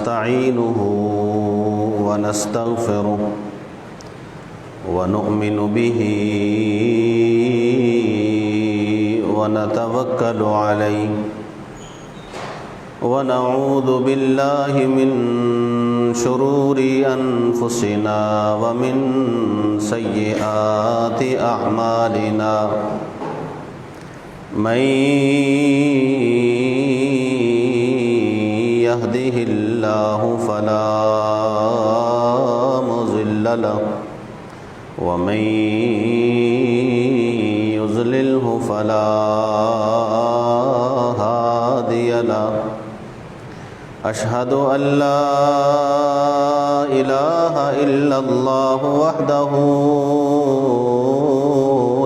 نستعينه ونستغفره ونؤمن به ونتوكل عليه ونعوذ بالله من شرور أنفسنا ومن سيئات أعمالنا من يهده الله فلا مضل له ومن يضلله فلا هادي له أشهد أن لا إله إلا الله وحده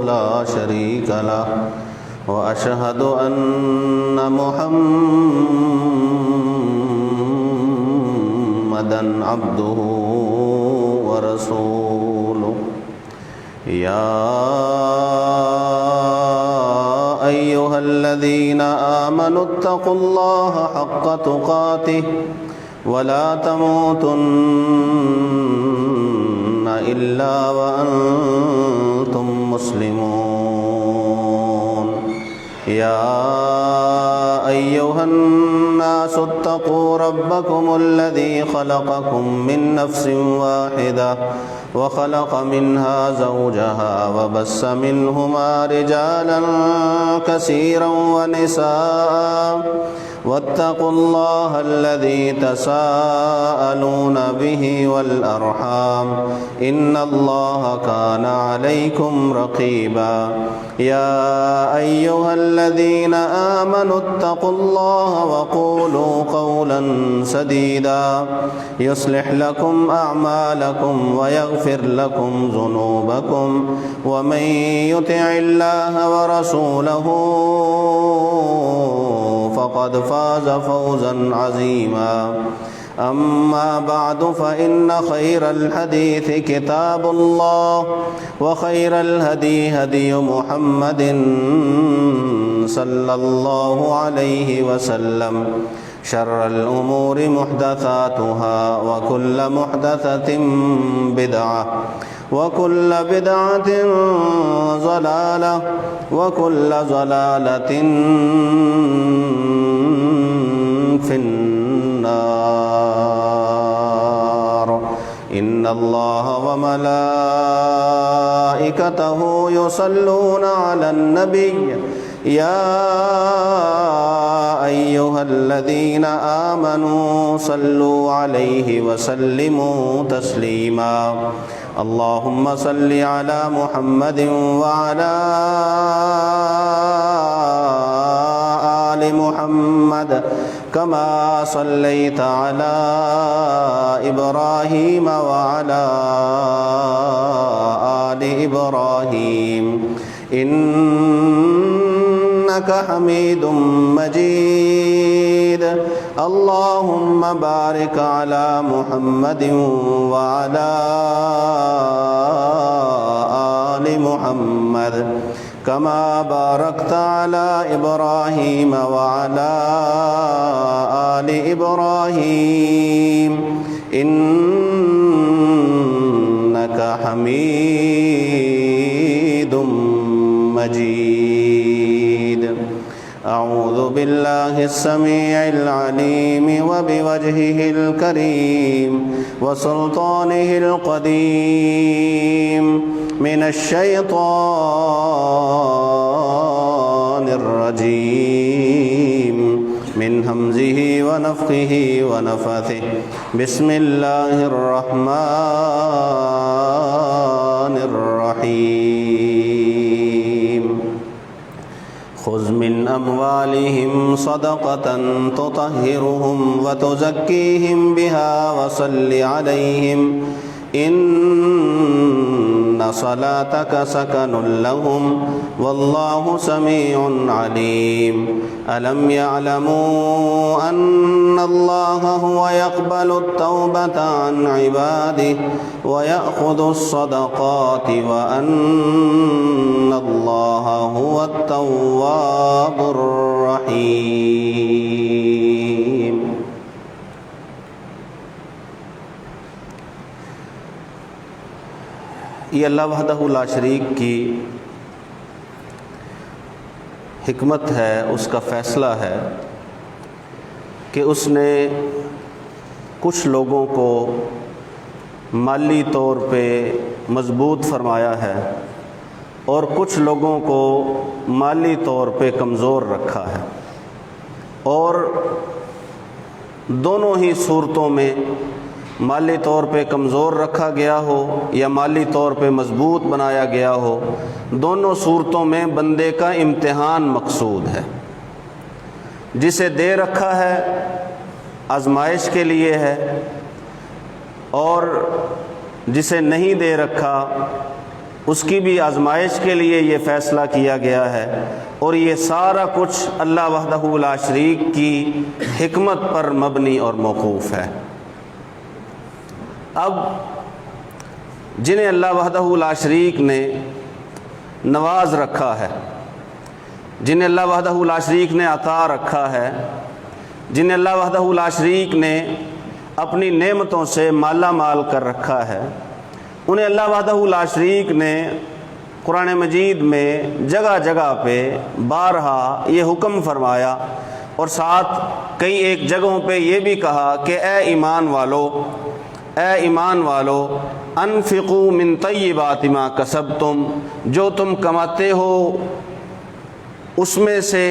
لا شريك له وأشهد أن محمدًا عبده ورسوله يا أيها الذين آمنوا اتقوا الله حق تقاته ولا تموتن إلا وأنتم مسلمون يا أيها الناس اتقوا ربكم الذي خلقكم من نفس واحدة وخلق منها زوجها وبث منهما رجالا كثيرا ونساء واتقوا الله الذي تساءلون به والأرحام إن الله كان عليكم رقيبا يا أيها الذين آمنوا اتقوا الله وقولوا قولا سديدا يصلح لكم أعمالكم ويغفر لكم ذنوبكم ومن يطع الله ورسوله فقد فاز فوزا عظيما أما بعد فإن خير الحديث كتاب الله وخير الهدي هدي محمد صلى الله عليه وسلم شر الأمور محدثاتها وكل محدثة بدعة وكل بدعة ضلالة وكل ضلالة في النار إن الله وملائكته يصلون على النبي يا أيها الذين آمنوا صلوا عليه وسلموا تسليما اللهم صل على محمد وعلى آل محمد كما صليت على إبراهيم وعلى آل إبراهيم إنك حميد مجيد اللهم بارك على محمد وعلى آل محمد كما باركت على إبراهيم وعلى آل إبراهيم إنك حميد مجيد أعوذ بالله السميع العليم وبوجهه الكريم وسلطانه القديم من الشيطان الرجيم من همزه ونفخه ونفثه بسم الله الرحمن الرحيم خذ من أموالهم صدقة تطهرهم وتزكيهم بها وصل عليهم إن صلاتك سكن لهم والله سميع عليم ألم يعلموا أن الله هو يقبل التوبة عن عباده ويأخذ الصدقات وأن الله هو التواب الرحيم یہ اللہ وحدہ لا شریک کی حکمت ہے، اس کا فیصلہ ہے کہ اس نے کچھ لوگوں کو مالی طور پہ مضبوط فرمایا ہے اور کچھ لوگوں کو مالی طور پہ کمزور رکھا ہے، اور دونوں ہی صورتوں میں مالی طور پہ کمزور رکھا گیا ہو یا مالی طور پہ مضبوط بنایا گیا ہو، دونوں صورتوں میں بندے کا امتحان مقصود ہے۔ جسے دے رکھا ہے آزمائش کے لیے ہے، اور جسے نہیں دے رکھا اس کی بھی آزمائش کے لیے یہ فیصلہ کیا گیا ہے، اور یہ سارا کچھ اللہ وحدہ لا شریک کی حکمت پر مبنی اور موقوف ہے۔ اب جنہیں اللہ وحدہ لا شریک نے نواز رکھا ہے، جنہیں اللہ وحدہ لا شریک نے عطا رکھا ہے، جنہیں اللہ وحدہ لا شریک نے اپنی نعمتوں سے مالا مال کر رکھا ہے، انہیں اللہ وحدہ لا شریک نے قرآن مجید میں جگہ جگہ پہ بارہا یہ حکم فرمایا، اور ساتھ کئی ایک جگہوں پہ یہ بھی کہا کہ اے ایمان والو انفقوا من طیبات ما کسبتم، جو تم کماتے ہو اس میں سے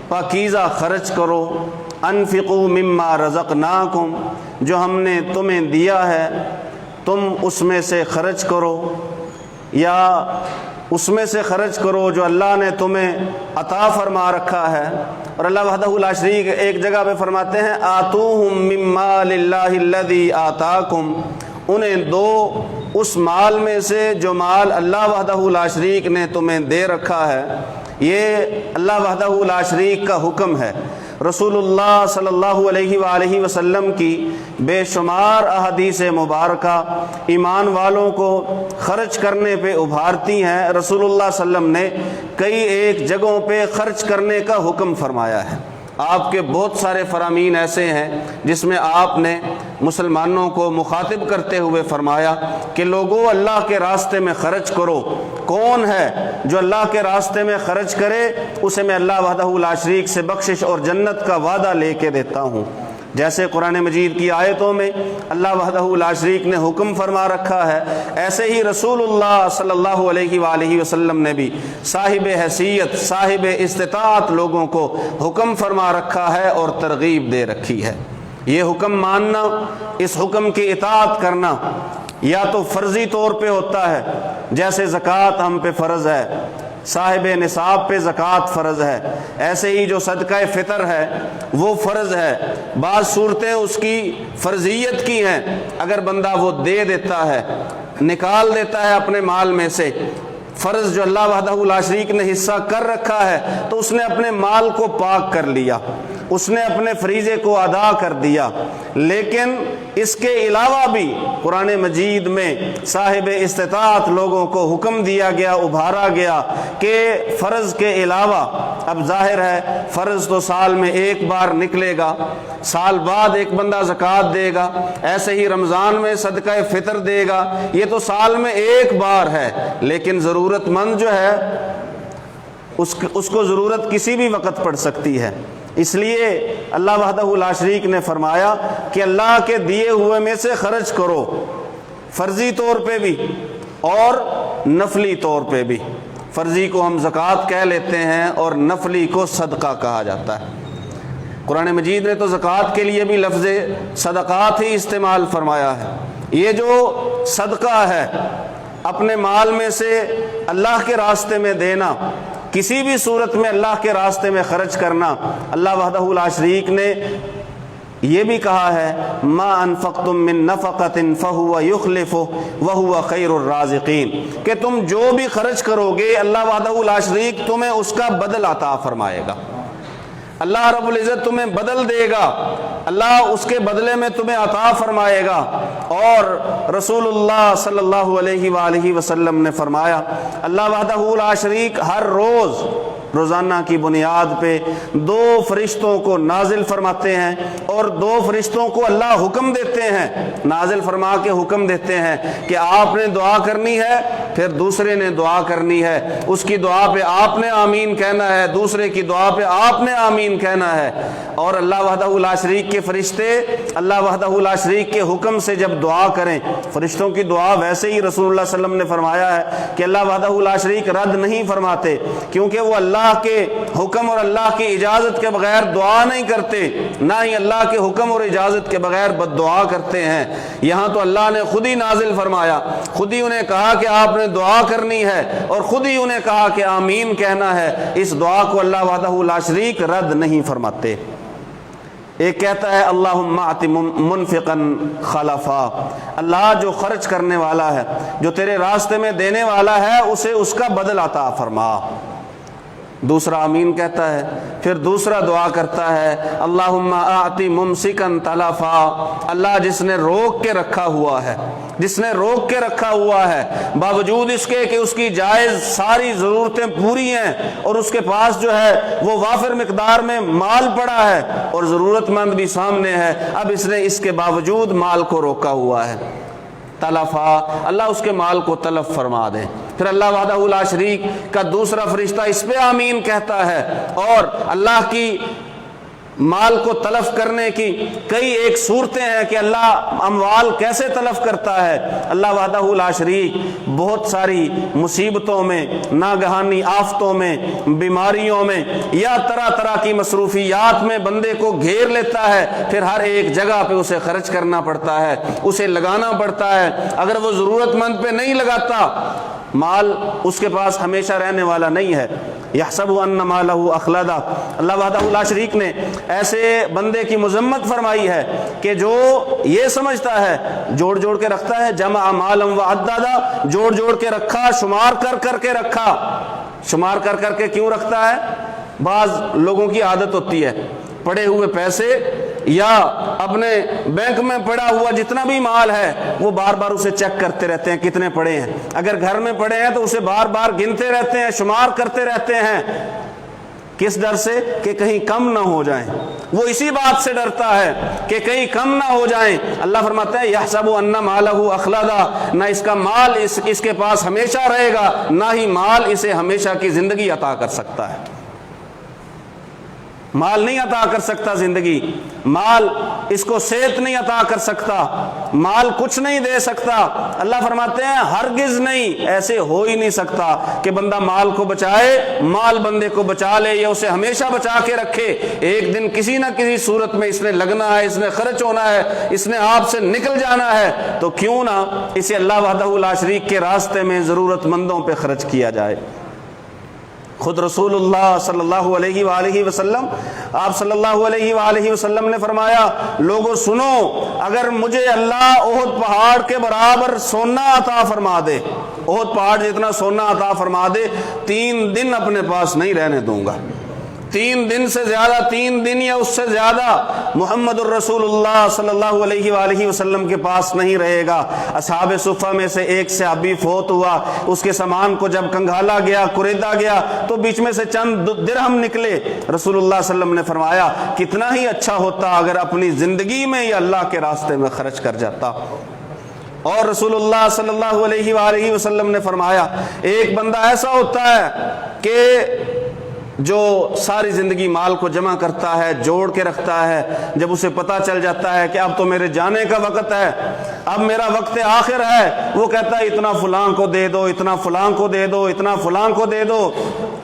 پاکیزہ خرچ کرو، انفقوا مما رزقناکم، جو ہم نے تمہیں دیا ہے تم اس میں سے خرچ کرو، یا اس میں سے خرچ کرو جو اللہ نے تمہیں عطا فرما رکھا ہے۔ اور اللہ وحدہ لا شریک ایک جگہ پہ فرماتے ہیں آتوہم من مال اللہ الذی آتاکم، انہیں دو اس مال میں سے جو مال اللہ وحدہ لا شریک نے تمہیں دے رکھا ہے۔ یہ اللہ وحدہ لا شریک کا حکم ہے۔ رسول اللہ صلی اللہ علیہ وآلہ وسلم کی بے شمار احادیث مبارکہ ایمان والوں کو خرچ کرنے پہ ابھارتی ہیں۔ رسول اللہ صلی اللہ علیہ وسلم نے کئی ایک جگہوں پہ خرچ کرنے کا حکم فرمایا ہے۔ آپ کے بہت سارے فرامین ایسے ہیں جس میں آپ نے مسلمانوں کو مخاطب کرتے ہوئے فرمایا کہ لوگوں اللہ کے راستے میں خرچ کرو۔ کون ہے جو اللہ کے راستے میں خرچ کرے اسے میں اللہ وحدہ لا شریک سے بخشش اور جنت کا وعدہ لے کے دیتا ہوں۔ جیسے قرآن مجید کی آیتوں میں اللہ وحدہ لا شریک نے حکم فرما رکھا ہے، ایسے ہی رسول اللہ صلی اللہ علیہ وآلہ وسلم نے بھی صاحب حیثیت صاحب استطاعت لوگوں کو حکم فرما رکھا ہے اور ترغیب دے رکھی ہے۔ یہ حکم ماننا، اس حکم کی اطاعت کرنا یا تو فرضی طور پہ ہوتا ہے، جیسے زکوٰۃ ہم پہ فرض ہے، صاحب نصاب پہ زکوٰۃ فرض ہے، ایسے ہی جو صدقہ فطر ہے وہ فرض ہے۔ بعض صورتیں اس کی فرضیت کی ہیں، اگر بندہ وہ دے دیتا ہے، نکال دیتا ہے اپنے مال میں سے، فرض جو اللہ وحدہ لا شریک نے حصہ کر رکھا ہے تو اس نے اپنے مال کو پاک کر لیا، اس نے اپنے فریضے کو ادا کر دیا۔ لیکن اس کے علاوہ بھی قرآن مجید میں صاحب استطاعت لوگوں کو حکم دیا گیا، ابھارا گیا کہ فرض کے علاوہ، اب ظاہر ہے فرض تو سال میں ایک بار نکلے گا، سال بعد ایک بندہ زکوٰۃ دے گا، ایسے ہی رمضان میں صدقہ فطر دے گا، یہ تو سال میں ایک بار ہے، لیکن ضرورت مند جو ہے اس کو ضرورت کسی بھی وقت پڑ سکتی ہے۔ اس لیے اللہ وحدہ لا شریک نے فرمایا کہ اللہ کے دیے ہوئے میں سے خرچ کرو، فرضی طور پہ بھی اور نفلی طور پہ بھی۔ فرضی کو ہم زکوٰۃ کہہ لیتے ہیں اور نفلی کو صدقہ کہا جاتا ہے۔ قرآن مجید نے تو زکوٰۃ کے لیے بھی لفظ صدقات ہی استعمال فرمایا ہے۔ یہ جو صدقہ ہے، اپنے مال میں سے اللہ کے راستے میں دینا، کسی بھی صورت میں اللہ کے راستے میں خرچ کرنا، اللہ وحدہ لا شریک نے یہ بھی کہا ہے ما انفقتم من نفقۃ فہو یخلفہ وہو خیر الرازقین، کہ تم جو بھی خرچ کرو گے اللہ وحدہ لا شریک تمہیں اس کا بدل عطا فرمائے گا۔ اللہ رب العزت تمہیں بدل دے گا، اللہ اس کے بدلے میں تمہیں عطا فرمائے گا۔ اور رسول اللہ صلی اللہ علیہ وآلہ وسلم نے فرمایا اللہ وحدہ لا شریک ہر روز روزانہ کی بنیاد پہ 2 فرشتوں کو نازل فرماتے ہیں، اور 2 فرشتوں کو اللہ حکم دیتے ہیں، نازل فرما کے حکم دیتے ہیں کہ آپ نے دعا کرنی ہے، پھر دوسرے نے دعا کرنی ہے، اس کی دعا پہ آپ نے آمین کہنا ہے، دوسرے کی دعا پہ آپ نے آمین کہنا ہے۔ اور اللہ وحدہ لا شریک کے فرشتے اللہ وحدہ لا شریک کے حکم سے جب دعا کریں، فرشتوں کی دعا ویسے ہی رسول اللہ صلی اللہ علیہ وسلم نے فرمایا ہے کہ اللہ وحدہ لا شریک رد نہیں فرماتے، کیونکہ وہ اللہ کے حکم اور اللہ کی اجازت کے بغیر دعا نہیں کرتے، نہ ہی اللہ کے حکم اور اجازت کے بغیر بد دعا کرتے ہیں۔ یہاں تو اللہ نے خود ہی نازل فرمایا، خود ہی انہیں کہا کہ آپ نے دعا کرنی ہے، اور خود ہی انہیں کہا کہ آمین کہنا ہے۔ اس دعا کو اللہ وحدہ لا شریک رد نہیں فرماتے۔ ایک کہتا ہے اللہم اعط منفقا خلفا، اللہ جو خرچ کرنے والا ہے، جو تیرے راستے میں دینے والا ہے، اسے اس کا بدل عطا فرما۔ دوسرا آمین کہتا ہے، پھر دوسرا دعا کرتا ہے اللہم اعط ممسکا تلفا، اللہ جس نے روک کے رکھا ہوا ہے، جس نے روک کے رکھا ہوا ہے، باوجود اس کے کہ اس کی جائز ساری ضرورتیں پوری ہیں، اور اس کے پاس جو ہے وہ وافر مقدار میں مال پڑا ہے، اور ضرورت مند بھی سامنے ہے، اب اس نے اس کے باوجود مال کو روکا ہوا ہے، تلفا، اللہ اس کے مال کو تلف فرما دے۔ پھر اللہ وحدہ لا شریک کا دوسرا فرشتہ اس پہ آمین کہتا ہے، اور اللہ کی مال کو تلف کرنے کی کئی ایک صورتیں ہیں کہ اللہ اموال کیسے تلف کرتا ہے۔ اللہ وحدہ لا شریک بہت ساری مصیبتوں میں، ناگہانی آفتوں میں، بیماریوں میں، یا طرح طرح کی مصروفیات میں بندے کو گھیر لیتا ہے، پھر ہر ایک جگہ پہ اسے خرچ کرنا پڑتا ہے، اسے لگانا پڑتا ہے۔ اگر وہ ضرورت مند پہ نہیں لگاتا، مال اس کے پاس ہمیشہ رہنے والا نہیں ہے۔ یحسب ان مالہ اخلدہ، اللہ وحدہ لا شریک نے ایسے بندے کی مذمت فرمائی ہے کہ جو یہ سمجھتا ہے، جوڑ جوڑ کے رکھتا ہے، جمع مالا وعددا، جوڑ جوڑ کے رکھا، شمار کر کر کے رکھا۔ شمار کر کر کے کیوں رکھتا ہے؟ بعض لوگوں کی عادت ہوتی ہے پڑے ہوئے پیسے یا اپنے بینک میں پڑا ہوا جتنا بھی مال ہے وہ بار بار اسے چیک کرتے رہتے ہیں کتنے پڑے ہیں، اگر گھر میں پڑے ہیں تو اسے بار بار گنتے رہتے ہیں، شمار کرتے رہتے ہیں۔ کس ڈر سے؟ کہ کہیں کم نہ ہو جائیں، وہ اسی بات سے ڈرتا ہے کہ کہیں کم نہ ہو جائیں۔ اللہ فرماتا ہے یحسب ان مالہ اخلدا، نہ اس کا مال اس کے پاس ہمیشہ رہے گا، نہ ہی مال اسے ہمیشہ کی زندگی عطا کر سکتا ہے۔ مال نہیں عطا کر سکتا زندگی، مال اس کو صحت نہیں عطا کر سکتا، مال کچھ نہیں دے سکتا۔ اللہ فرماتے ہیں ہرگز نہیں، ایسے ہو ہی نہیں سکتا کہ بندہ مال کو بچائے، مال بندے کو بچا لے یا اسے ہمیشہ بچا کے رکھے۔ ایک دن کسی نہ کسی صورت میں اس نے لگنا ہے، اس نے خرچ ہونا ہے، اس نے آپ سے نکل جانا ہے، تو کیوں نہ اسے اللہ وحدہ لا شریک کے راستے میں ضرورت مندوں پہ خرچ کیا جائے۔ خود رسول اللہ صلی اللہ علیہ وآلہ وسلم، آپ صلی اللہ علیہ وآلہ وسلم نے فرمایا لوگوں سنو، اگر مجھے اللہ احد پہاڑ کے برابر سونا عطا فرما دے، احد پہاڑ جتنا سونا عطا فرما دے، 3 دن اپنے پاس نہیں رہنے دوں گا۔ 3 دن سے زیادہ، 3 دن یا اس سے زیادہ محمد الرسول اللہ صلی اللہ علیہ وآلہ وسلم کے پاس نہیں رہے گا۔ اصحاب صفہ میں سے ایک صحابی فوت ہوا، اس کے سامان کو جب کنگھالا گیا، کریدا گیا تو بیچ میں سے چند درہم نکلے۔ رسول اللہ صلی اللہ علیہ وسلم نے فرمایا کتنا ہی اچھا ہوتا اگر اپنی زندگی میں یا اللہ کے راستے میں خرچ کر جاتا۔ اور رسول اللہ صلی اللہ علیہ وآلہ وسلم نے فرمایا ایک بندہ ایسا ہوتا ہے کہ جو ساری زندگی مال کو جمع کرتا ہے، جوڑ کے رکھتا ہے، جب اسے پتا چل جاتا ہے کہ اب تو میرے جانے کا وقت ہے، اب میرا وقت آخر ہے، وہ کہتا ہے اتنا فلاں کو دے دو، اتنا فلاں کو دے دو، اتنا فلاں کو دے دو۔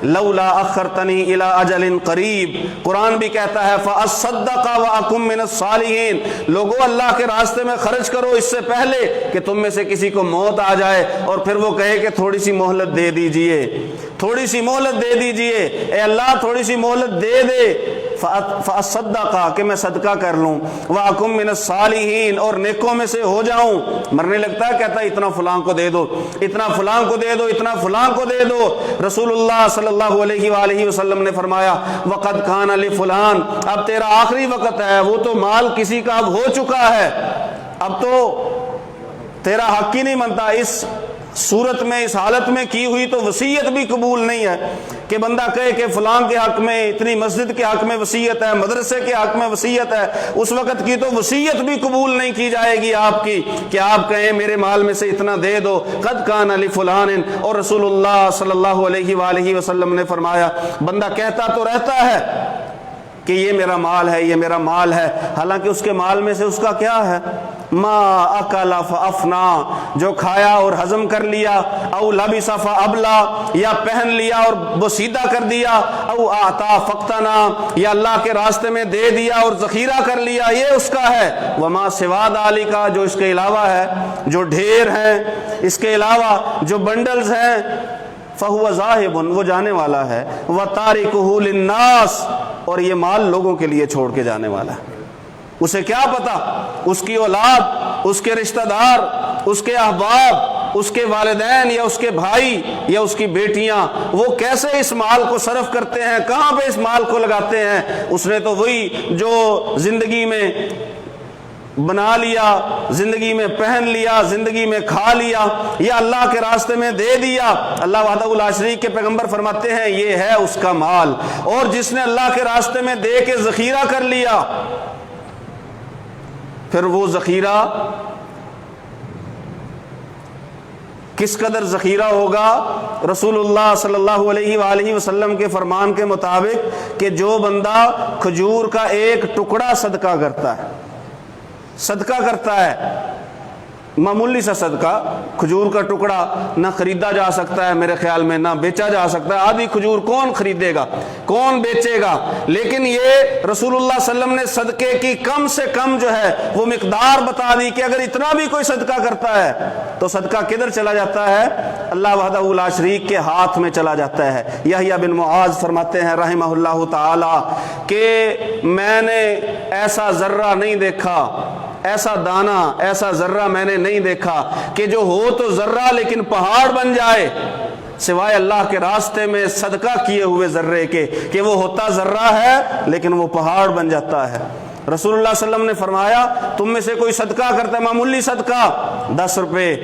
لولا اخرتنی الی اجل قریب، قرآن بھی کہتا ہے فاصدق واکن من الصالحین، لوگو اللہ کے راستے میں خرچ کرو اس سے پہلے کہ تم میں سے کسی کو موت آ جائے اور پھر وہ کہے کہ تھوڑی سی مہلت دے دیجئے، تھوڑی سی مہلت دے دیجئے، اے اللہ تھوڑی سی مہلت دے دے، فاصدقا کہ میں صدقہ کر لوں، واکن من الصالحین اور نیکوں میں سے ہو جاؤں۔ مرنے لگتا ہے کہتا ہے اتنا فلاں کو دے دو، اتنا فلاں کو دے دو، اتنا فلاں کو دے دو۔ رسول اللہ صلی اللہ علیہ وآلہ وسلم نے فرمایا وقد کان لفلان، اب تیرا آخری وقت ہے، وہ تو مال کسی کا اب ہو چکا ہے، اب تو تیرا حق ہی نہیں بنتا، اس صورت میں اس حالت میں کی ہوئی تو وصیت بھی قبول نہیں ہے کہ بندہ کہے کہ فلاں کے حق میں اتنی مسجد کے حق میں وصیت ہے, مدرسے کے حق میں وصیت ہے, اس وقت کی تو وصیت بھی قبول نہیں کی جائے گی آپ کی کہ آپ کہیں میرے مال میں سے اتنا دے دو, قد کان لفلان. اور رسول اللہ صلی اللہ علیہ وآلہ وسلم نے فرمایا بندہ کہتا تو رہتا ہے کہ یہ میرا مال ہے, یہ میرا مال ہے, حالانکہ اس کے مال میں سے اس کا کیا ہے, ما اکل فافنا, جو کھایا اور ہضم کر لیا, او لبس فابلا, یا پہن لیا اور بوسیدہ کر دیا, او اعطا فقتنا, یا اللہ کے راستے میں دے دیا اور ذخیرہ کر لیا, یہ اس کا ہے. وما سوا ذالک, جو اس کے علاوہ ہے, جو ڈھیر ہیں, اس کے علاوہ جو بنڈلز ہیں, فہو ذاہب, وہ جانے والا ہے, وتارکہ للناس, اور یہ مال لوگوں کے لیے چھوڑ کے جانے والا ہے. اسے کیا پتا اس کی اولاد, اس کے رشتہ دار, اس کے احباب, اس کے والدین یا اس کے بھائی یا اس کی بیٹیاں وہ کیسے اس مال کو صرف کرتے ہیں, کہاں پہ اس مال کو لگاتے ہیں. اس نے تو وہی جو زندگی میں بنا لیا, زندگی میں پہن لیا, زندگی میں کھا لیا, یا اللہ کے راستے میں دے دیا. اللہ وحدہ لا شریک کے پیغمبر فرماتے ہیں یہ ہے اس کا مال. اور جس نے اللہ کے راستے میں دے کے ذخیرہ کر لیا, پھر وہ ذخیرہ کس قدر ذخیرہ ہوگا. رسول اللہ صلی اللہ علیہ وآلہ وسلم کے فرمان کے مطابق کہ جو بندہ کھجور کا ایک ٹکڑا صدقہ کرتا ہے, معمولی سا صدقہ, کھجور کا ٹکڑا نہ خریدا جا سکتا ہے میرے خیال میں, نہ بیچا جا سکتا ہے. آدھی کھجور کون خریدے گا, کون بیچے گا, لیکن یہ رسول اللہ صلی اللہ علیہ وسلم نے صدقے کی کم سے کم جو ہے وہ مقدار بتا دی کہ اگر اتنا بھی کوئی صدقہ کرتا ہے تو صدقہ کدھر چلا جاتا ہے, اللہ وحدہ لا شریک کے ہاتھ میں چلا جاتا ہے. یحییٰ بن معاذ فرماتے ہیں رحمہ اللہ تعالی کہ میں نے ایسا ذرہ نہیں دیکھا, ایسا دانہ, ایسا ذرہ میں نے نہیں دیکھا کہ جو ہو تو ذرہ لیکن پہاڑ بن جائے, سوائے اللہ کے راستے میں صدقہ کیے ہوئے ذرے کے, کہ وہ ہوتا ذرہ ہے لیکن وہ پہاڑ بن جاتا ہے. رسول اللہ صلی اللہ علیہ وسلم نے فرمایا تم میں سے کوئی صدقہ کرتا ہے, معمولی صدقہ 10 روپے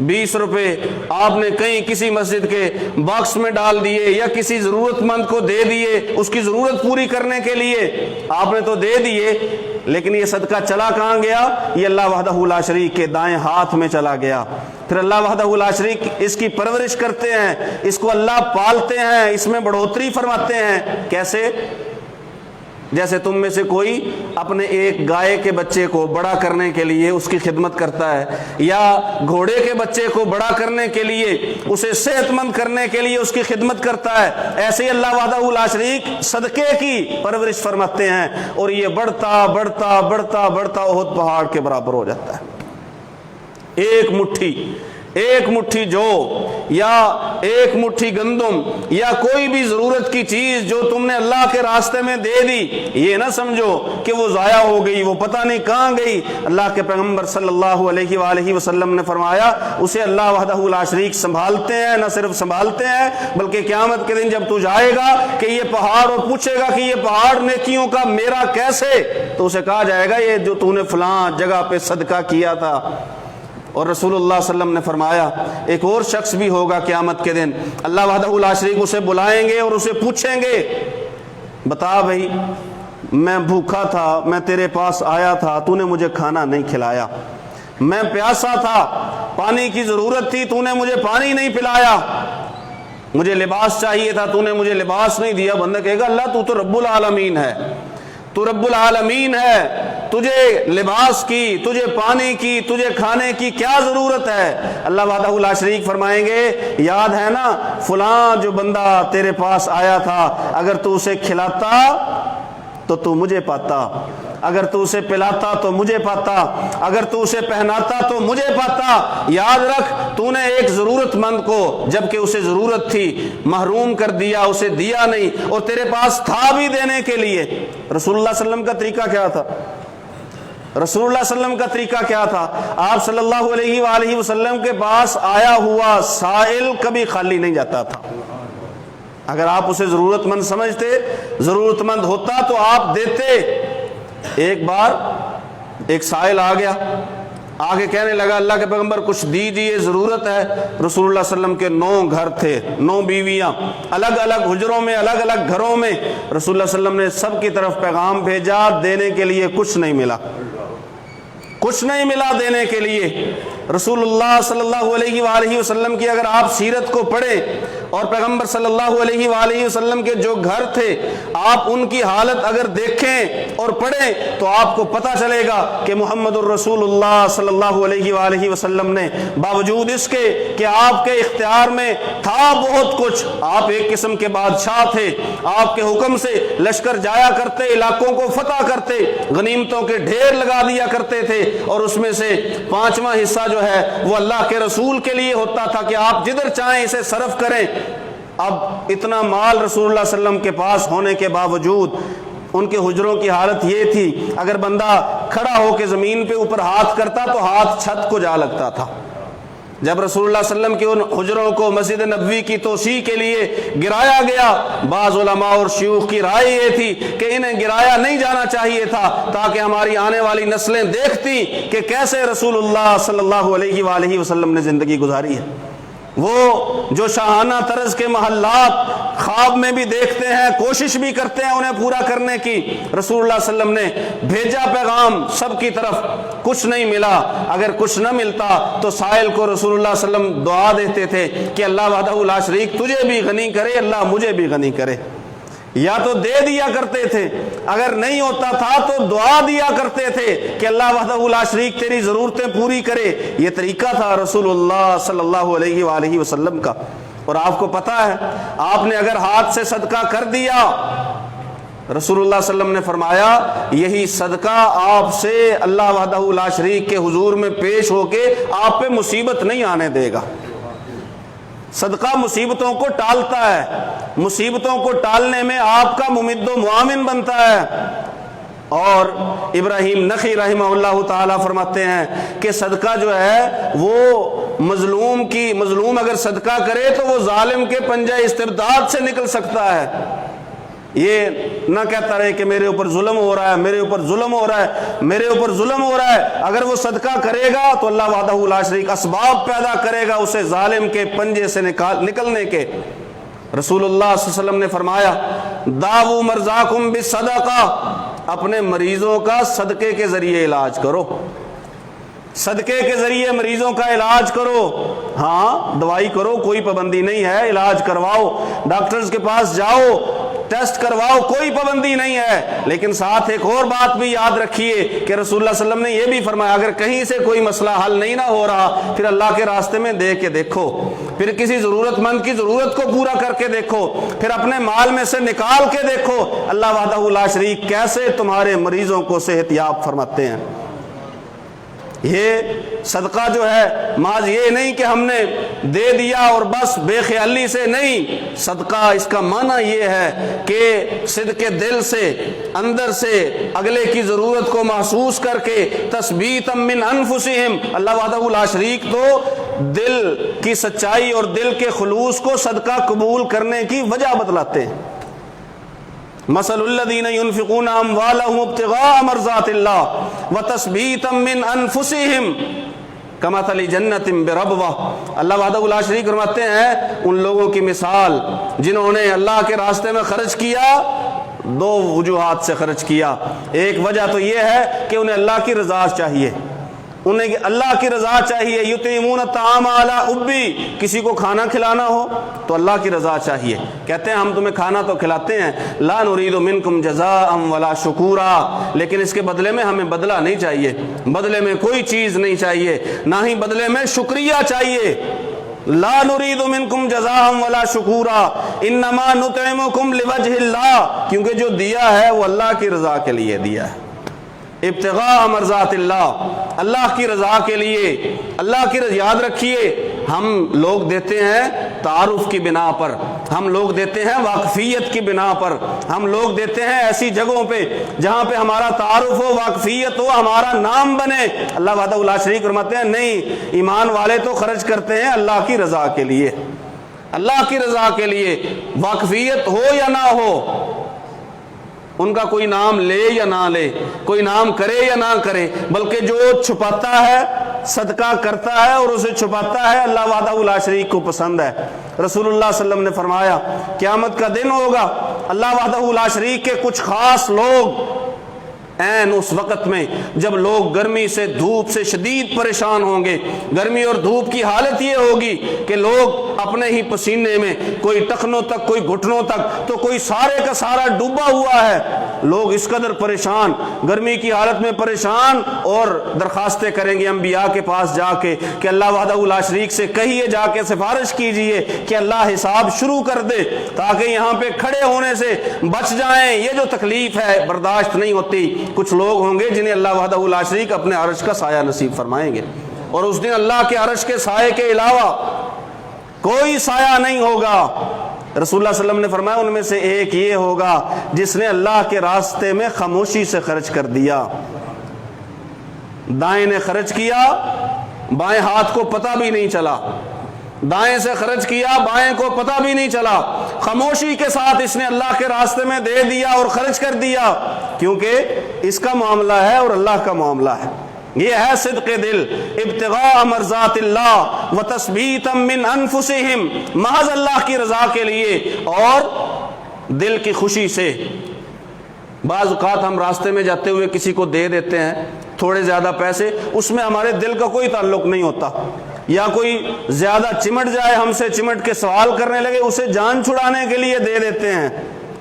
20 روپے آپ نے کہیں کسی مسجد کے باکس میں ڈال دیے یا کسی ضرورت مند کو دے دیے, اس کی ضرورت پوری کرنے کے لیے آپ نے تو دے دیے, لیکن یہ صدقہ چلا کہاں گیا, یہ اللہ وحدہ لا شریک کے دائیں ہاتھ میں چلا گیا. پھر اللہ وحدہ لا شریک اس کی پرورش کرتے ہیں, اس کو اللہ پالتے ہیں, اس میں بڑھوتری فرماتے ہیں. کیسے؟ جیسے تم میں سے کوئی اپنے ایک گائے کے بچے کو بڑا کرنے کے لیے اس کی خدمت کرتا ہے, یا گھوڑے کے بچے کو بڑا کرنے کے لیے, اسے صحت مند کرنے کے لیے اس کی خدمت کرتا ہے, ایسے ہی اللہ وحدہ لا شریک صدقے کی پرورش فرماتے ہیں, اور یہ بڑھتا بڑھتا بڑھتا بڑھتا احد پہاڑ کے برابر ہو جاتا ہے. ایک مٹھی جو یا ایک مٹھی گندم یا کوئی بھی ضرورت کی چیز جو تم نے اللہ کے راستے میں دے دی, یہ نہ سمجھو کہ وہ ضائع ہو گئی, وہ پتہ نہیں کہاں گئی. اللہ کے پیغمبر صلی اللہ علیہ وآلہ وسلم نے فرمایا اسے اللہ وحدہ لا شریک سنبھالتے ہیں, نہ صرف سنبھالتے ہیں بلکہ قیامت کے دن جب تو جائے گا کہ یہ پہاڑ, اور پوچھے گا کہ یہ پہاڑ نیکیوں کا میرا کیسے, تو اسے کہا جائے گا یہ جو تو نے فلاں جگہ پہ صدقہ کیا تھا. اور رسول اللہ صلی اللہ علیہ وسلم نے فرمایا ایک اور شخص بھی ہوگا قیامت کے دن, اللہ وحدہ لا شریک اسے بلائیں گے اور اسے پوچھیں گے بتا بھائی میں بھوکا تھا, میں تیرے پاس آیا تھا, تو نے مجھے کھانا نہیں کھلایا, میں پیاسا تھا, پانی کی ضرورت تھی, تو نے مجھے پانی نہیں پلایا, مجھے لباس چاہیے تھا, تو نے مجھے لباس نہیں دیا. بندہ کہے گا اللہ تو رب العالمین ہے, تو رب العالمین ہے, تجھے لباس کی, تجھے پانی کی, تجھے کھانے کی کیا ضرورت ہے. اللہ وحدہ لا شریک فرمائیں گے یاد ہے نا فلاں جو بندہ تیرے پاس آیا تھا, اگر تو اسے کھلاتا تو تو مجھے پاتا, اگر تو اسے پلاتا تو مجھے پاتا, اگر تو اسے پہناتا تو مجھے پاتا. یاد رکھ تو نے ایک ضرورت مند کو جبکہ اسے ضرورت تھی محروم کر دیا, اسے دیا نہیں, اور تیرے پاس تھا بھی دینے کے لیے. رسول اللہ صلی اللہ علیہ وسلم کا طریقہ کیا تھا؟ رسول اللہ صلی اللہ علیہ وسلم کا طریقہ کیا تھا؟ آپ صلی اللہ علیہ وآلہ وسلم کے پاس آیا ہوا سائل کبھی خالی نہیں جاتا تھا. اگر آپ اسے ضرورت مند سمجھتے, ضرورت مند ہوتا تو آپ دیتے. ایک بار ایک سائل آ گیا, آگے کہنے لگا اللہ کے پیغمبر کچھ دیجیے، ضرورت ہے۔ رسول اللہ صلی اللہ علیہ وسلم کے 9 گھر تھے، 9 بیویاں، الگ الگ حجروں میں، الگ الگ گھروں میں۔ رسول اللہ صلی اللہ علیہ وسلم نے سب کی طرف پیغام بھیجا، دینے کے لیے کچھ نہیں ملا، کچھ نہیں ملا دینے کے لیے۔ رسول اللہ صلی اللہ علیہ وآلہ وسلم کی اگر آپ سیرت کو پڑھیں اور پیغمبر صلی اللہ علیہ وآلہ وسلم کے جو گھر تھے آپ ان کی حالت اگر دیکھیں اور پڑھیں تو آپ کو پتہ چلے گا کہ محمد الرسول اللہ صلی اللہ علیہ وآلہ وسلم نے باوجود اس کے کہ آپ کے اختیار میں تھا بہت کچھ، آپ ایک قسم کے بادشاہ تھے، آپ کے حکم سے لشکر جایا کرتے، علاقوں کو فتح کرتے، غنیمتوں کے ڈھیر لگا دیا کرتے تھے، اور اس میں سے 5واں حصہ جو ہے وہ اللہ کے رسول کے لیے ہوتا تھا کہ آپ جدھر چاہیں اسے صرف کریں۔ اب اتنا مال رسول اللہ صلی اللہ علیہ وسلم کے پاس ہونے کے باوجود ان کے حجروں کی حالت یہ تھی، اگر بندہ کھڑا ہو کے زمین پہ اوپر ہاتھ کرتا تو ہاتھ چھت کو جا لگتا تھا۔ جب رسول اللہ صلی اللہ علیہ وسلم کی ان حجروں کو مسجد نبوی کی توسیع کے لیے گرایا گیا، بعض علماء اور شیوخ کی رائے یہ تھی کہ انہیں گرایا نہیں جانا چاہیے تھا تاکہ ہماری آنے والی نسلیں دیکھتی کہ کیسے رسول اللہ صلی اللہ علیہ وآلہ وسلم نے زندگی گزاری ہے۔ وہ جو شاہانہ طرز کے محلات خواب میں بھی دیکھتے ہیں، کوشش بھی کرتے ہیں انہیں پورا کرنے کی، رسول اللہ صلی اللہ علیہ وسلم نے بھیجا پیغام سب کی طرف، کچھ نہیں ملا۔ اگر کچھ نہ ملتا تو سائل کو رسول اللہ صلی اللہ علیہ وسلم دعا دیتے تھے کہ اللہ وحدہ لا شریک تجھے بھی غنی کرے، اللہ مجھے بھی غنی کرے۔ یا تو دے دیا کرتے تھے، اگر نہیں ہوتا تھا تو دعا دیا کرتے تھے کہ اللہ وحدہ لا شریک تیری ضرورتیں پوری کرے۔ یہ طریقہ تھا رسول اللہ صلی اللہ علیہ وآلہ وسلم کا۔ اور آپ کو پتہ ہے آپ نے اگر ہاتھ سے صدقہ کر دیا، رسول اللہ صلی اللہ علیہ وسلم نے فرمایا یہی صدقہ آپ سے اللہ وحدہ لا شریک کے حضور میں پیش ہو کے آپ پہ مصیبت نہیں آنے دے گا۔ صدقہ مصیبتوں کو ٹالتا ہے، مصیبتوں کو ٹالنے میں آپ کا ممد و معاون بنتا ہے۔ اور ابراہیم نخعی رحمہ اللہ تعالیٰ فرماتے ہیں کہ صدقہ جو ہے وہ مظلوم اگر صدقہ کرے تو وہ ظالم کے پنجہ استبداد سے نکل سکتا ہے۔ یہ نہ کہتا رہے کہ میرے اوپر ظلم ہو رہا ہے، میرے اوپر ظلم ہو رہا ہے، میرے اوپر ظلم ہو رہا ہے۔ اگر وہ صدقہ کرے گا تو اللہ وحدہ لا شریک اسباب پیدا کرے گا اسے ظالم کے پنجے سے نکلنے کے۔ رسول اللہ صلی اللہ علیہ وسلم نے فرمایا داؤ مرضاکم بالصدقہ، اپنے مریضوں کا صدقے کے ذریعے علاج کرو، صدقے کے ذریعے مریضوں کا علاج کرو۔ ہاں دوائی کرو، کوئی پابندی نہیں ہے، علاج کرواؤ، ڈاکٹرز کے پاس جاؤ، ٹیسٹ کرواؤ، کوئی پابندی نہیں ہے۔ لیکن ساتھ ایک اور بات بھی یاد رکھیے کہ رسول اللہ صلی اللہ علیہ وسلم نے یہ بھی فرمایا اگر کہیں سے کوئی مسئلہ حل نہیں نہ ہو رہا پھر اللہ کے راستے میں دے کے دیکھو، پھر کسی ضرورت مند کی ضرورت کو پورا کر کے دیکھو، پھر اپنے مال میں سے نکال کے دیکھو اللہ وحدہ لا شریک کیسے تمہارے مریضوں کو صحت یاب فرماتے ہیں۔ یہ صدقہ جو ہے محض یہ نہیں کہ ہم نے دے دیا اور بس بے خیالی سے نہیں، صدقہ اس کا معنی یہ ہے کہ صدق دل سے اندر سے اگلے کی ضرورت کو محسوس کر کے تثبیتا من انفسہم، اللہ وحدہ لا شریک تو دل کی سچائی اور دل کے خلوص کو صدقہ قبول کرنے کی وجہ بتلاتے ہیں۔ مثل الذین ينفقون اموالهم ابتغاء مرضات اللہ وتثبیتا من انفسہم کمثل جنت بربوہ، اللہ وحدہ لا شریک فرماتے ہیں ان لوگوں کی مثال جنہوں نے اللہ کے راستے میں خرچ کیا، 2 وجوہات سے خرچ کیا۔ ایک وجہ تو یہ ہے کہ انہیں اللہ کی رضا چاہیے، انہیں اللہ کی رضا چاہیے، یطعمون الطعام علی حبہ، کسی کو کھانا کھلانا ہو تو اللہ کی رضا چاہیے، کہتے ہیں ہم تمہیں کھانا تو کھلاتے ہیں، لا نرید منکم جزاء ولا شکورا، لیکن اس کے بدلے میں ہمیں بدلہ نہیں چاہیے، بدلے میں کوئی چیز نہیں چاہیے، نہ ہی بدلے میں شکریہ چاہیے۔ لا نرید منکم جزاء ولا شکورا انما نطعمکم لوجہ اللہ، کیونکہ جو دیا ہے وہ اللہ کی رضا کے لیے دیا ہے، ابتغاء مرضات اللہ، اللہ کی رضا کے لیے۔ اللہ کی رضا یاد رکھیے، ہم لوگ دیتے ہیں تعارف کی بنا پر، ہم لوگ دیتے ہیں واقفیت کی بنا پر، ہم لوگ دیتے ہیں ایسی جگہوں پہ جہاں پہ ہمارا تعارف ہو، واقفیت ہو، ہمارا نام بنے۔ اللہ وحدہ لا شریک فرماتے ہیں نہیں، ایمان والے تو خرچ کرتے ہیں اللہ کی رضا کے لیے، اللہ کی رضا کے لیے، واقفیت ہو یا نہ ہو، ان کا کوئی نام لے یا نہ لے، کوئی نام کرے یا نہ کرے، بلکہ جو چھپاتا ہے صدقہ کرتا ہے اور اسے چھپاتا ہے اللہ وحدہ لا شریک کو پسند ہے۔ رسول اللہ صلی اللہ علیہ وسلم نے فرمایا قیامت کا دن ہوگا، اللہ وحدہ لا شریک کے کچھ خاص لوگ این اس وقت میں جب لوگ گرمی سے دھوپ سے شدید پریشان ہوں گے، گرمی اور دھوپ کی حالت یہ ہوگی کہ لوگ اپنے ہی پسینے میں، کوئی ٹخنوں تک کوئی گھٹنوں تک تو کوئی سارے کا سارا ڈوبا ہوا ہے، لوگ اس قدر پریشان، گرمی کی حالت میں پریشان، اور درخواستیں کریں گے انبیاء کے پاس جا کے کہ اللہ وحدہ لا شریک سے کہیے، جا کے سفارش کیجئے کہ اللہ حساب شروع کر دے تاکہ یہاں پہ کھڑے ہونے سے بچ جائیں، یہ جو تکلیف ہے برداشت نہیں ہوتی۔ کچھ لوگ ہوں گے جنہیں اللہ وحدہ لا شریک اپنے عرش کا سایہ نصیب فرمائیں گے، اور اس دن اللہ کے عرش کے سائے کے علاوہ کوئی سایہ نہیں ہوگا۔ رسول اللہ صلی اللہ علیہ وسلم نے فرمایا ان میں سے ایک یہ ہوگا جس نے اللہ کے راستے میں خاموشی سے خرچ کر دیا، دائیں نے خرچ کیا، بائیں ہاتھ کو پتہ بھی نہیں چلا، دائیں سے خرچ کیا، بائیں کو پتہ بھی نہیں چلا، خاموشی کے ساتھ اس نے اللہ کے راستے میں دے دیا اور خرچ کر دیا، کیونکہ اس کا معاملہ ہے اور اللہ کا معاملہ ہے۔ یہ ہے صدق دل، ابتغاء مرضات اللہ وتثبیتا من انفسہم، محض اللہ کی رضا کے لیے اور دل کی خوشی سے۔ بعض اوقات ہم راستے میں جاتے ہوئے کسی کو دے دیتے ہیں تھوڑے زیادہ پیسے، اس میں ہمارے دل کا کوئی تعلق نہیں ہوتا، یا کوئی زیادہ چمٹ جائے ہم سے، چمٹ کے سوال کرنے لگے، اسے جان چھڑانے کے لیے دے دیتے ہیں،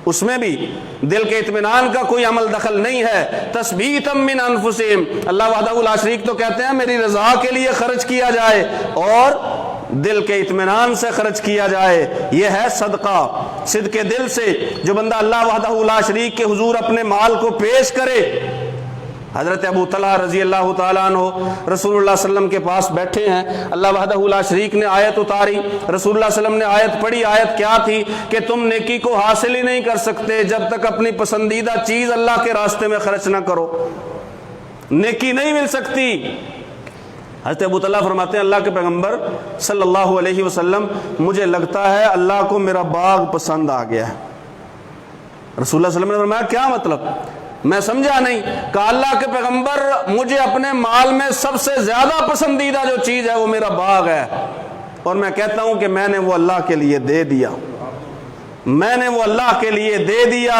اس میں بھی دل کے اطمینان کا کوئی عمل دخل نہیں ہے۔ تثبیتا من انفسہم، اللہ وحدہ لا شریک تو کہتے ہیں میری رضا کے لیے خرچ کیا جائے اور دل کے اطمینان سے خرچ کیا جائے، یہ ہے صدقہ۔ صدق دل سے جو بندہ اللہ وحدہ لا شریک کے حضور اپنے مال کو پیش کرے۔ حضرت ابو طلحہ رضی اللہ تعالیٰ عنہ رسول اللہ صلی اللہ علیہ وسلم کے پاس بیٹھے ہیں، اللہ وحدہ لا شریک نے آیت اتاری، رسول اللہ صلی اللہ علیہ وسلم نے آیت پڑھی۔ آیت کیا تھی کہ تم نیکی کو حاصل ہی نہیں کر سکتے جب تک اپنی پسندیدہ چیز اللہ کے راستے میں خرچ نہ کرو، نیکی نہیں مل سکتی۔ حضرت ابو طلحہ فرماتے ہیں اللہ کے پیغمبر صلی اللہ علیہ وسلم مجھے لگتا ہے اللہ کو میرا باغ پسند آ گیا ہے۔ رسول اللہ صلی اللہ علیہ وسلم نے فرمایا کیا مطلب؟ میں سمجھا نہیں۔ کہا اللہ کے پیغمبر مجھے اپنے مال میں سب سے زیادہ پسندیدہ جو چیز ہے وہ میرا باغ ہے، اور میں کہتا ہوں کہ میں نے وہ اللہ کے لیے دے دیا، میں نے وہ اللہ کے لیے دے دیا۔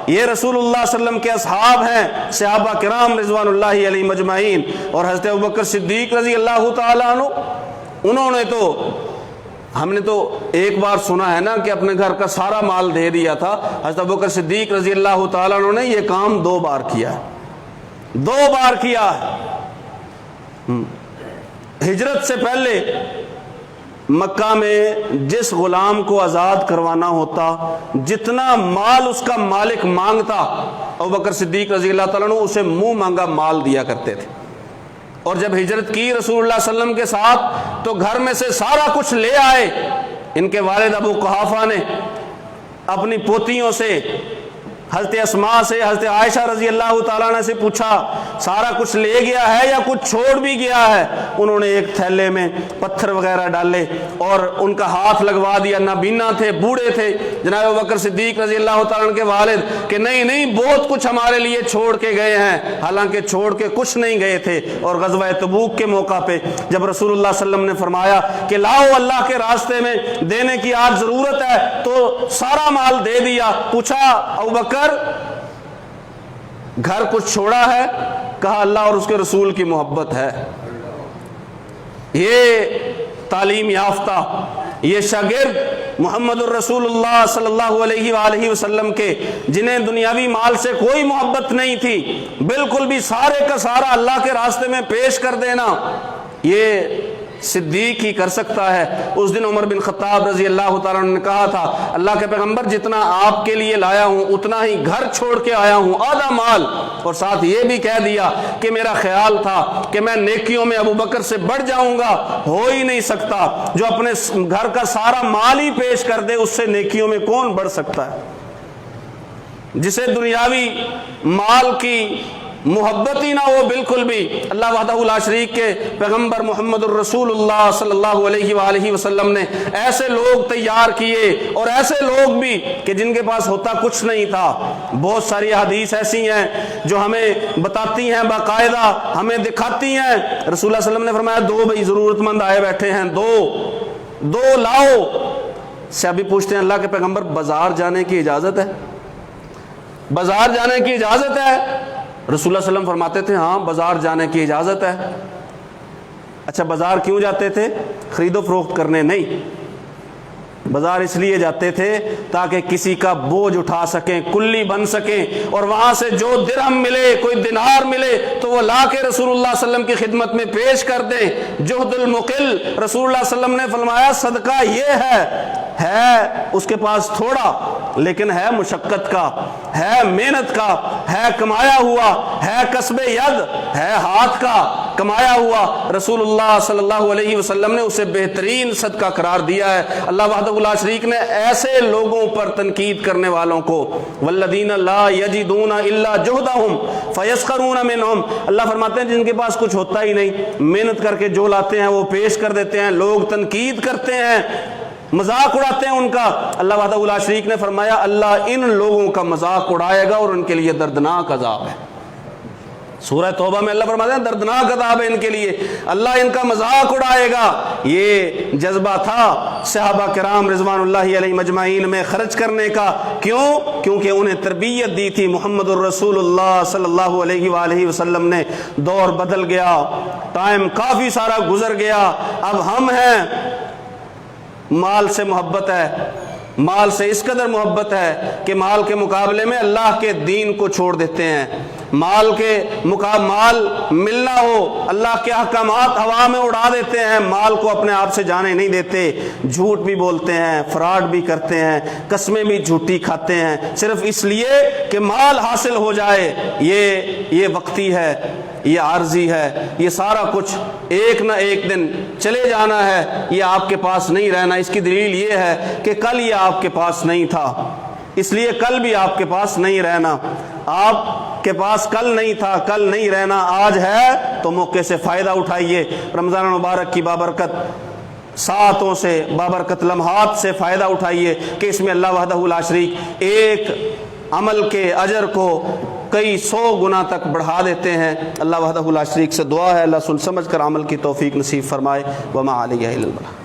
یہ رسول اللہ صلی اللہ علیہ وسلم کے اصحاب ہیں، صحابہ کرام رضوان اللہ علیہم اجمعین، اور حضرت ابوبکر صدیق رضی اللہ تعالیٰ عنہ، انہوں نے تو، ہم نے تو ایک بار سنا ہے نا کہ اپنے گھر کا سارا مال دے دیا تھا، حضرت ابوبکر صدیق رضی اللہ تعالیٰ عنہ نے یہ کام 2 بار کیا ہے، 2 بار کیا ہے۔ ہجرت سے پہلے مکہ میں جس غلام کو آزاد کروانا ہوتا، جتنا مال اس کا مالک مانگتا ابوبکر صدیق رضی اللہ تعالیٰ عنہ اسے منہ مانگا مال دیا کرتے تھے۔ اور جب ہجرت کی رسول اللہ صلی اللہ علیہ وسلم کے ساتھ تو گھر میں سے سارا کچھ لے آئے۔ ان کے والد ابو قحافہ نے اپنی پوتیوں سے، حضرت اسماء سے، حضرت عائشہ رضی اللہ تعالیٰ عنہ سے پوچھا سارا کچھ لے گیا ہے یا کچھ چھوڑ بھی گیا ہے؟ انہوں نے ایک تھیلے میں پتھر وغیرہ ڈالے اور ان کا ہاتھ لگوا دیا، نابینا تھے، بوڑھے تھے جناب ابوبکر صدیق رضی اللہ تعالیٰ عنہ کے والد، کہ نہیں نہیں بہت کچھ ہمارے لیے چھوڑ کے گئے ہیں، حالانکہ چھوڑ کے کچھ نہیں گئے تھے۔ اور غزوہ تبوک کے موقع پہ جب رسول اللہ صلی اللہ علیہ وسلم نے فرمایا کہ لاؤ اللہ کے راستے میں دینے کی آج ضرورت ہے، تو سارا مال دے دیا۔ پوچھا ابوبکر گھر کچھ چھوڑا ہے؟ کہا اللہ اور اس کے رسول کی محبت ہے۔ یہ تعلیم یافتہ، یہ شاگرد محمد الرسول اللہ صلی اللہ علیہ وآلہ وسلم کے، جنہیں دنیاوی مال سے کوئی محبت نہیں تھی، بالکل بھی سارے کا سارا اللہ کے راستے میں پیش کر دینا، یہ صدیق ہی کر سکتا ہے۔ اس دن عمر بن خطاب رضی اللہ تعالیٰ عنہ نے کہا تھا اللہ کے پیغمبر جتنا آپ کے لیے لایا ہوں اتنا ہی گھر چھوڑ کے آیا ہوں، آدھا مال، اور ساتھ یہ بھی کہہ دیا کہ میرا خیال تھا کہ میں نیکیوں میں ابو بکر سے بڑھ جاؤں گا، ہو ہی نہیں سکتا، جو اپنے گھر کا سارا مال ہی پیش کر دے اس سے نیکیوں میں کون بڑھ سکتا ہے؟ جسے دنیاوی مال کی محبت ہی نہ ہو بالکل بھی اللہ وحدہ لا شریک کے پیغمبر محمد الرسول اللہ صلی اللہ علیہ وآلہ وسلم نے ایسے لوگ تیار کیے، اور ایسے لوگ بھی کہ جن کے پاس ہوتا کچھ نہیں تھا۔ بہت ساری حدیث ایسی ہیں جو ہمیں بتاتی ہیں، باقاعدہ ہمیں دکھاتی ہیں۔ رسول اللہ صلی اللہ علیہ وسلم نے فرمایا 2 بھائی ضرورت مند آئے بیٹھے ہیں، دو لاؤ۔ صحابی پوچھتے ہیں اللہ کے پیغمبر بازار جانے کی اجازت ہے؟ بازار جانے کی اجازت ہے؟ رسول اللہ صلی اللہ علیہ وسلم فرماتے تھے ہاں بازار جانے کی اجازت ہے۔ اچھا بازار کیوں جاتے تھے؟ خرید و فروخت کرنے نہیں، بازار اس لیے جاتے تھے تاکہ کسی کا بوجھ اٹھا سکیں، کلی بن سکیں، اور وہاں سے جو درہم ملے، کوئی دینار ملے تو وہ لا کے رسول اللہ صلی اللہ علیہ وسلم کی خدمت میں پیش کر دیں۔ جہد المقل، رسول اللہ صلی اللہ علیہ وسلم نے فرمایا صدقہ یہ ہے اس کے پاس تھوڑا لیکن ہے مشقت کا، ہے محنت کا، ہے کمایا ہوا، ہے کسب ید، ہے ہاتھ کا کمایا ہوا۔ رسول اللہ صلی اللہ علیہ وسلم نے اسے بہترین صدقہ قرار دیا ہے۔ اللہ وحدہ لا شریک نے ایسے لوگوں پر تنقید کرنے والوں کو والذین لا یجدون الا جہدہم فیسخرون منہم، اللہ فرماتے ہیں جن کے پاس کچھ ہوتا ہی نہیں، محنت کر کے جو لاتے ہیں وہ پیش کر دیتے ہیں، لوگ تنقید کرتے ہیں، مذاق اڑاتے ہیں ان کا۔ اللہ وحدہ لا شریک نے فرمایا اللہ ان لوگوں کا مذاق اڑائے گا اور ان کے لیے دردناک عذاب ہے۔ سورہ توبہ میں اللہ فرماتے ہیں دردناک عذاب ہے ان کے لیے، اللہ ان کا مذاق اڑائے گا۔ یہ جذبہ تھا صحابہ کرام رضوان اللہ علیہ مجمعین میں خرچ کرنے کا، کیوں؟ کیونکہ انہیں تربیت دی تھی محمد الرسول اللہ صلی اللہ علیہ وآلہ وسلم نے۔ دور بدل گیا، ٹائم کافی سارا گزر گیا، اب ہم ہیں، مال سے محبت ہے، مال سے اس قدر محبت ہے کہ مال کے مقابلے میں اللہ کے دین کو چھوڑ دیتے ہیں۔ مال ملنا ہو، اللہ کے احکامات ہوا میں اڑا دیتے ہیں، مال کو اپنے آپ سے جانے نہیں دیتے، جھوٹ بھی بولتے ہیں، فراڈ بھی کرتے ہیں، قسمیں بھی جھوٹی کھاتے ہیں، صرف اس لیے کہ مال حاصل ہو جائے۔ یہ وقتی ہے، یہ عارضی ہے، یہ سارا کچھ ایک نہ ایک دن چلے جانا ہے، یہ آپ کے پاس نہیں رہنا۔ اس کی دلیل یہ ہے کہ کل یہ آپ کے پاس نہیں تھا، اس لیے کل بھی آپ کے پاس نہیں رہنا۔ آپ کے پاس کل نہیں تھا، کل نہیں رہنا، آج ہے تو موقع سے فائدہ اٹھائیے۔ رمضان المبارک کی بابرکت ساعتوں سے، بابرکت لمحات سے فائدہ اٹھائیے کہ اس میں اللہ وحدہ لا شریک ایک عمل کے اجر کو کئی 100 گنا تک بڑھا دیتے ہیں۔ اللہ وحدہ لا شریک سے دعا ہے اللہ سن سمجھ کر عمل کی توفیق نصیب فرمائے۔ وما علیہ الا البلاغ۔